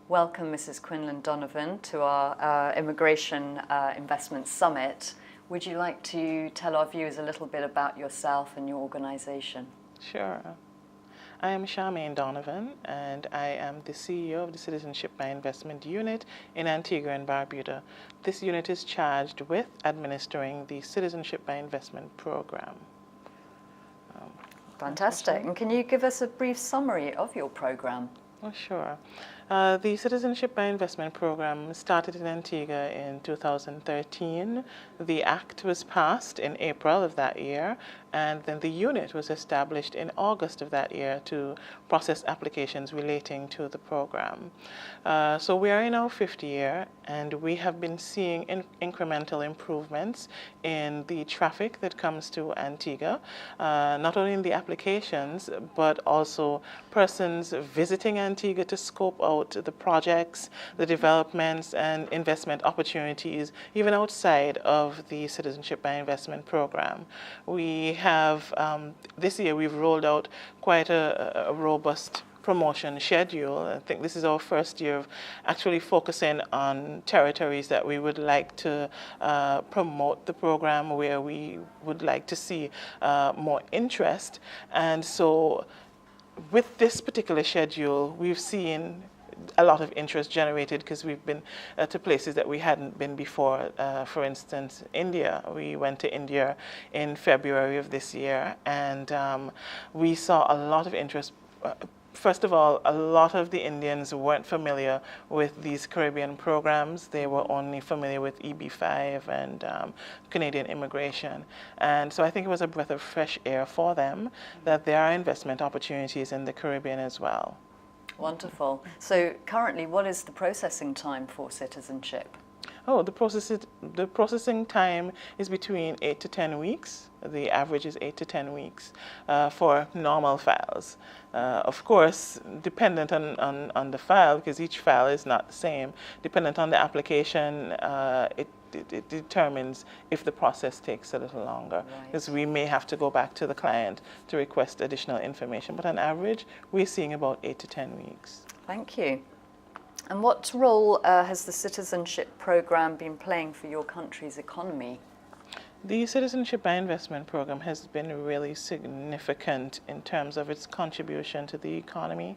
Welcome, Mrs. Quinland-Donovan, to our Immigration Investment Summit. Would you like to tell our viewers a little bit about yourself and your organization? Sure. I am Charmaine Donovan, and I am the CEO of the Citizenship by Investment Unit in Antigua and Barbuda. This unit is charged with administering the Citizenship by Investment program. Fantastic. And can you give us a brief summary of your program? Oh, sure. The Citizenship by Investment program started in Antigua in 2013. The act was passed in April of that year, and then the unit was established in August of that year to process applications relating to the program. So we are in our 5th year, and we have been seeing incremental improvements in the traffic that comes to Antigua, not only in the applications, but also persons visiting Antigua to scope out the projects, the developments, and investment opportunities, even outside of the Citizenship by Investment program. We have, this year we've rolled out quite a robust promotion schedule. I think this is our 1st year of actually focusing on territories that we would like to promote the program, where we would like to see more interest. And so with this particular schedule, we've seen a lot of interest generated because we've been to places that we hadn't been before. For instance, India. We went to India in February of this year, and we saw a lot of interest. First of all, a lot of the Indians weren't familiar with these Caribbean programs. They were only familiar with EB-5 and Canadian immigration. And so I think it was a breath of fresh air for them that there are investment opportunities in the Caribbean as well. Wonderful. So currently, what is the processing time for citizenship? Oh, the processing time is between 8 to 10 weeks. The average is 8 to 10 weeks for normal files. Of course, dependent on the file, because each file is not the same, dependent on the application, it determines if the process takes a little longer, because we may have to go back to the client to request additional information. But on average, we're seeing about 8 to 10 weeks. Thank you. And what role has the citizenship program been playing for your country's economy? The Citizenship by Investment program has been really significant in terms of its contribution to the economy.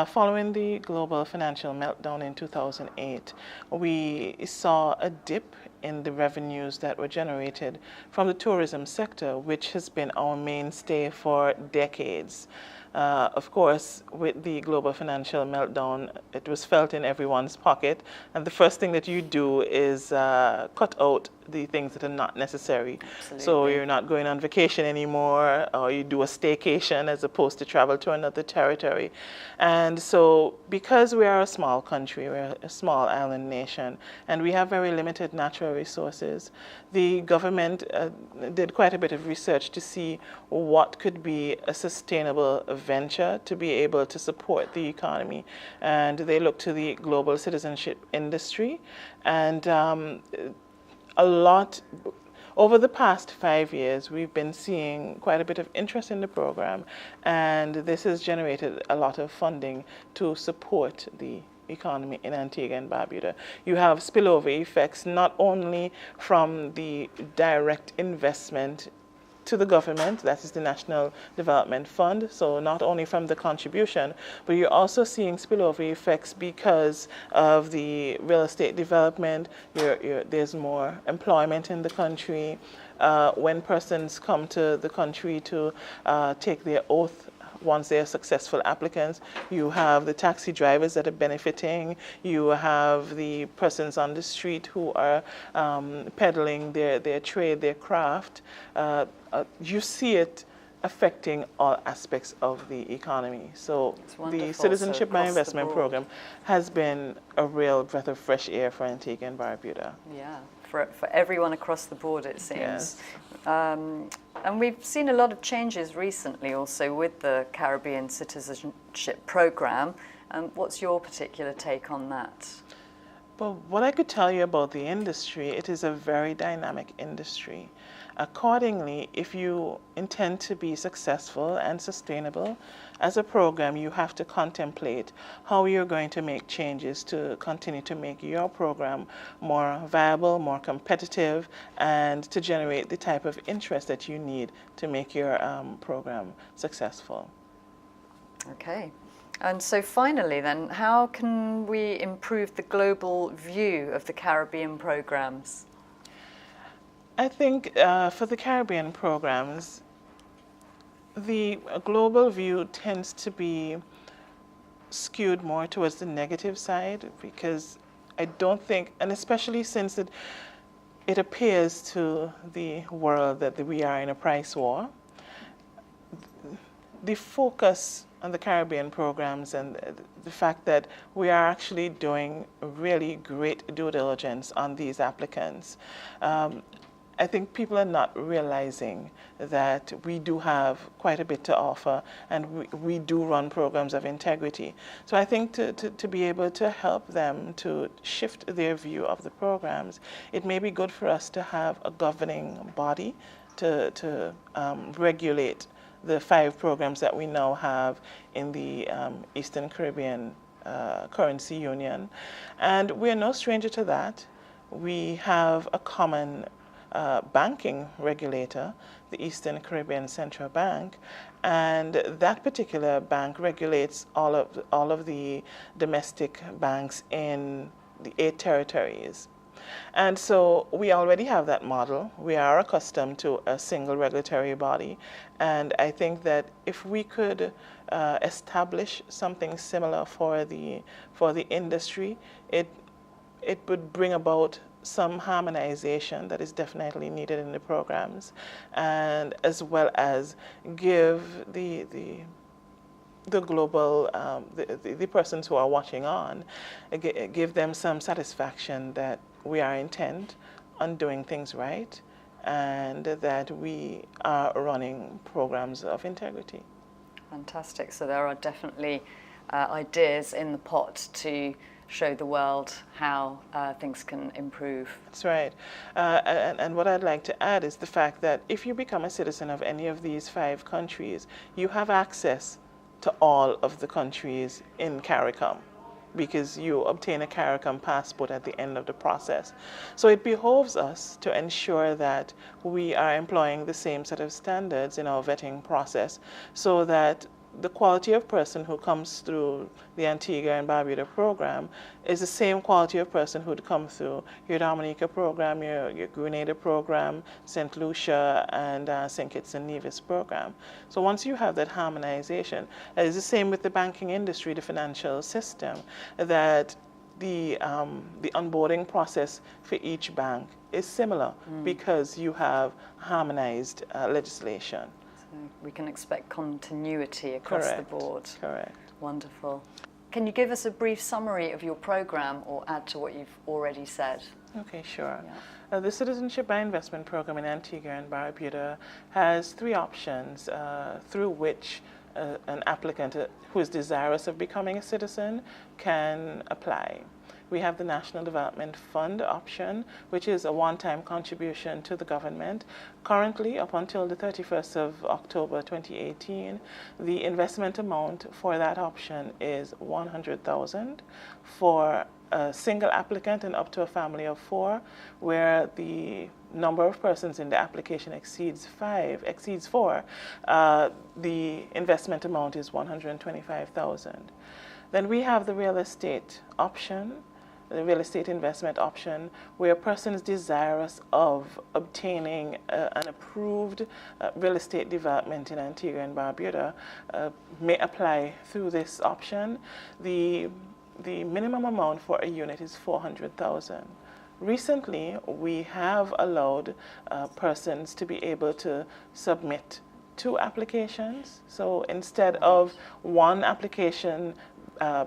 Following the global financial meltdown in 2008, we saw a dip in the revenues that were generated from the tourism sector, which has been our mainstay for decades. Of course, with the global financial meltdown, it was felt in everyone's pocket, and the first thing that you do is cut out the things that are not necessary. Absolutely. So you're not going on vacation anymore, or you do a staycation as opposed to travel to another territory. And so because we are a small country, we're a small island nation, and we have very limited natural resources, the government did quite a bit of research to see what could be a sustainable venture to be able to support the economy. And they looked to the global citizenship industry, and over the past 5 years, we've been seeing quite a bit of interest in the program, and this has generated a lot of funding to support the economy in Antigua and Barbuda. You have spillover effects not only from the direct investment to the government, that is the National Development Fund, so not only from the contribution, but you're also seeing spillover effects because of the real estate development. There's more employment in the country. When persons come to the country to take their oath, once they're successful applicants, you have the taxi drivers that are benefiting, you have the persons on the street who are peddling their trade, their craft. You see it affecting all aspects of the economy. So the Citizenship by Investment program has been a real breath of fresh air for Antigua and Barbuda. Yeah, for everyone across the board, it seems. Yes. And we've seen a lot of changes recently also with the Caribbean Citizenship program. What's your particular take on that? Well, what I could tell you about the industry, it is a very dynamic industry. Accordingly, if you intend to be successful and sustainable, as a program, you have to contemplate how you're going to make changes to continue to make your program more viable, more competitive, and to generate the type of interest that you need to make your program successful. Okay. And so finally then, how can we improve the global view of the Caribbean programs? I think for the Caribbean programs, the global view tends to be skewed more towards the negative side, because I don't think, and especially since it appears to the world that we are in a price war, the focus on the Caribbean programs and the fact that we are actually doing really great due diligence on these applicants, I think people are not realizing that we do have quite a bit to offer, and we do run programs of integrity. So I think to be able to help them to shift their view of the programs, it may be good for us to have a governing body to regulate the 5 programs that we now have in the Eastern Caribbean Currency Union. And we're no stranger to that. We have a common banking regulator, the Eastern Caribbean Central Bank, and that particular bank regulates all of the domestic banks in the 8 territories. And so we already have that model. We are accustomed to a single regulatory body, and I think that if we could establish something similar for the industry, it would bring about some harmonization that is definitely needed in the programs, and as well as give the global, the persons who are watching on, give them some satisfaction that we are intent on doing things right, and that we are running programs of integrity. Fantastic. So there are definitely ideas in the pot to show the world how things can improve. That's right. And what I'd like to add is the fact that if you become a citizen of any of these 5 countries, you have access to all of the countries in CARICOM, because you obtain a CARICOM passport at the end of the process. So it behoves us to ensure that we are employing the same set of standards in our vetting process, so that the quality of person who comes through the Antigua and Barbuda program is the same quality of person who would come through your Dominica program, your Grenada program, St. Lucia, and St. Kitts and Nevis program. So once you have that harmonization, it's the same with the banking industry, the financial system, that the onboarding process for each bank is similar because you have harmonized legislation. We can expect continuity across the board. Correct. Wonderful. Can you give us a brief summary of your program or add to what you've already said? Okay, sure. Yeah. The Citizenship by Investment program in Antigua and Barbuda has 3 options through which an applicant who is desirous of becoming a citizen can apply. We have the National Development Fund option, which is a one-time contribution to the government. Currently, up until the 31st of October 2018, the investment amount for that option is $100,000 for a single applicant and up to a family of 4, where the number of persons in the application exceeds 4, the investment amount is $125,000. Then we have the real estate option, the real estate investment option, where a person is desirous of obtaining an approved real estate development in Antigua and Barbuda may apply through this option. The minimum amount for a unit is $400,000. Recently, we have allowed persons to be able to submit 2 applications. So instead of one application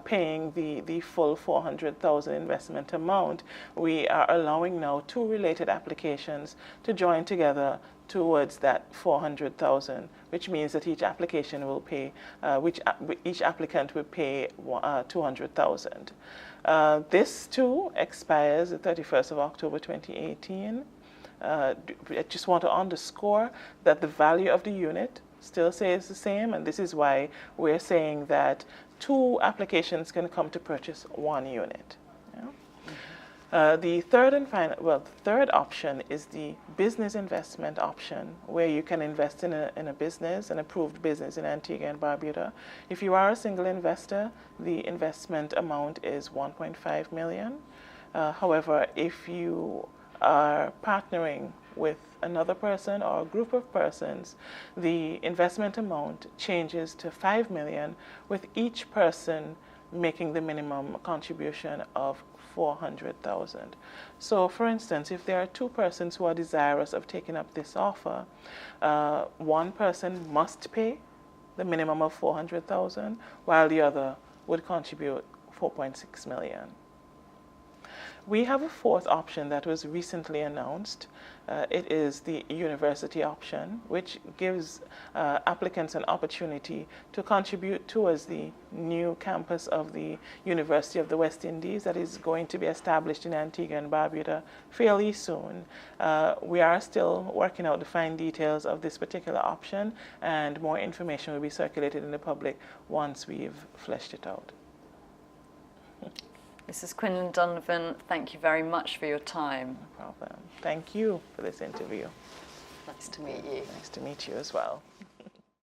paying the full $400,000 investment amount, we are allowing now 2 related applications to join together towards that $400,000, which means that each application will pay, each applicant will pay $200,000. This too expires the 31st of October 2018. I just want to underscore that the value of the unit still stays the same, and this is why we're saying that 2 applications can come to purchase 1 unit. Yeah? The third option is the business investment option, where you can invest in a business, an approved business in Antigua and Barbuda. If you are a single investor, the investment amount is $1.5 million. However, if you are partnering with another person or a group of persons, the investment amount changes to $5 million, with each person making the minimum contribution of $400,000. So, for instance, if there are 2 persons who are desirous of taking up this offer, one person must pay the minimum of $400,000, while the other would contribute $4.6 million. We have a 4th option that was recently announced. It is the university option, which gives applicants an opportunity to contribute towards the new campus of the University of the West Indies that is going to be established in Antigua and Barbuda fairly soon. We are still working out the fine details of this particular option, and more information will be circulated in the public once we've fleshed it out. Mrs. Quinland-Donovan, thank you very much for your time. No problem. Thank you for this interview. Nice to meet you. Nice to meet you as well.